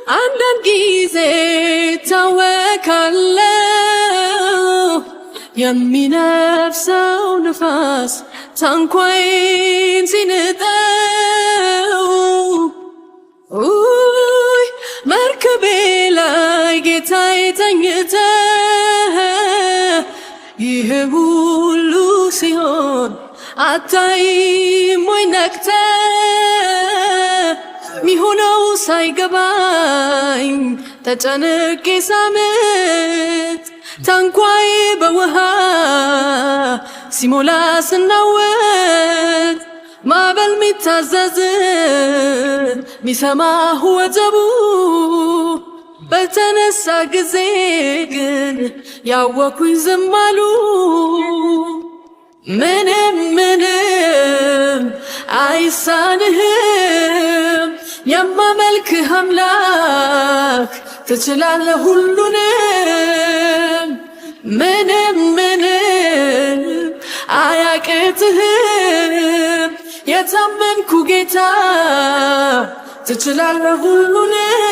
አንዳንድ ጊዜ ታወካለሁ የሚነፍሰው ንፋስ ታንኳዬን ሲንጠው መርከቤ ላይ ጌታዬ ተኝተህ ይህ ሁሉ ሲሆን አታይም ወይ ነቅተህ ሚሆነው ሳይገባኝ ተጨንቄ ሳምት ታንኳዬ በውሃ ሲሞላ ስናወጥ ማዕበል ሚታዘዝ ሚሰማህ ወጀቡ በተነሳ ጊዜ ግን ያወኩኝ ዝም አሉ። ምንም አይሳንህም የማመልክህ አምላክ ትችላለህ ሁሉንም። ምንም አያቅትህም የታመንኩ ጌታ ትችላለህ ሁሉንም።